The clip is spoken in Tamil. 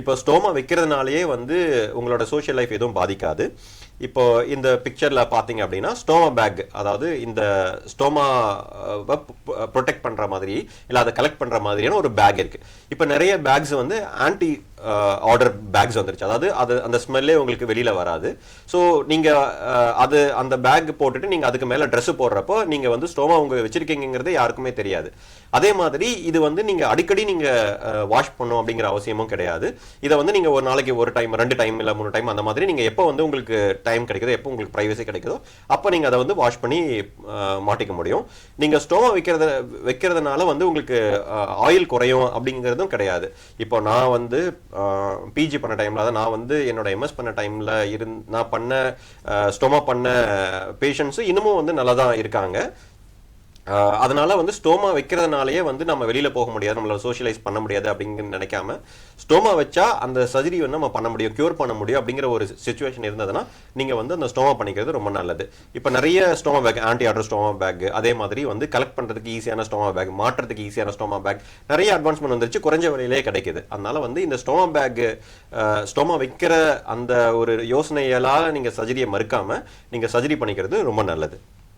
இப்போ ஸ்டோமா வைக்கிறதுனாலேயே வந்து உங்களோட சோஷியல் லைஃப் எதுவும் பாதிக்காது. இப்போ இந்த பிக்சர்ல பாத்தீங்க அப்படின்னா ஸ்டோமா பேக், அதாவது இந்த ஸ்டோமா ப்ரொடெக்ட் பண்ற மாதிரி இல்ல அதை கலெக்ட் பண்ற மாதிரியான ஒரு பேக் இருக்கு. இப்போ நிறைய பேக்ஸ் வந்து ஆன்டி ஆர்டர் பேக்ஸ் வந்துருச்சு, அதாவது அது அந்த ஸ்மெல்லே உங்களுக்கு வெளியில வராது. ஸோ நீங்க அது அந்த பேக் போட்டுட்டு நீங்க அதுக்கு மேல ட்ரெஸ் போடுறப்போ நீங்க வந்து ஸ்டோமா உங்க வச்சிருக்கீங்கிறது யாருக்குமே தெரியாது. அதே மாதிரி இது வந்து நீங்க அடிக்கடி நீங்க வாஷ் பண்ணும் அப்படிங்கிற அவசியமும் கிடையாது. இதை வந்து நீங்க ஒரு நாளைக்கு ஒரு டைம் 2 டைம் இல்ல 3 டைம் அந்த மாதிரி நீங்க எப்போ வந்து உங்களுக்கு டைம் கிடைக்குதோ, எப்போ உங்களுக்கு பிரைவசி கிடைக்குதோ அப்போ நீங்க அதை வந்து வாஷ் பண்ணி மாட்டிக்க முடியும். நீங்க ஸ்டோமா வைக்கிறதுனால வந்து உங்களுக்கு ஆயில் குறையும் அப்படிங்கிறதும் கிடையாது. இப்போ நான் வந்து பிஜி பண்ண டைம்ல, அதான் நான் வந்து என்னோட எம்எஸ் பண்ண டைம்ல நான் பண்ண ஸ்டோமா பண்ண பேஷண்ட்ஸ் இன்னமும் வந்து நல்லா தான் இருக்காங்க. அதனால வந்து ஸ்டோமா வைக்கிறதுனாலயே வந்து நம்ம வெளியில போக முடியாது, நம்மள சோஷியலைஸ் பண்ண முடியாது அப்படிங்கிற நினைக்காம ஸ்டோமா வச்சா அந்த சர்ஜரி வந்து நம்ம பண்ண முடியும், கியூர் பண்ண முடியும் அப்படிங்கிற ஒரு சிச்சுவேஷன் இருந்ததுன்னா நீங்க வந்து அந்த ஸ்டோமா பண்ணிக்கிறது ரொம்ப நல்லது. இப்போ நிறைய stoma bag, anti odour stoma bag, அதே மாதிரி வந்து கலெக்ட் பண்றதுக்கு ஈஸியான ஸ்டோமா பேக், மாற்றுறதுக்கு ஈஸியான ஸ்டோமா பேக் நிறைய அட்வான்ஸ்மெண்ட் வந்துருச்சு, குறைஞ்ச விலையிலே கிடைக்குது. அதனால வந்து இந்த ஸ்டோமா பேக், ஸ்டோமா வைக்கிற அந்த ஒரு யோசனையால நீங்க சர்ஜரியை மறுக்காம நீங்க சர்ஜரி பண்ணிக்கிறது ரொம்ப நல்லது.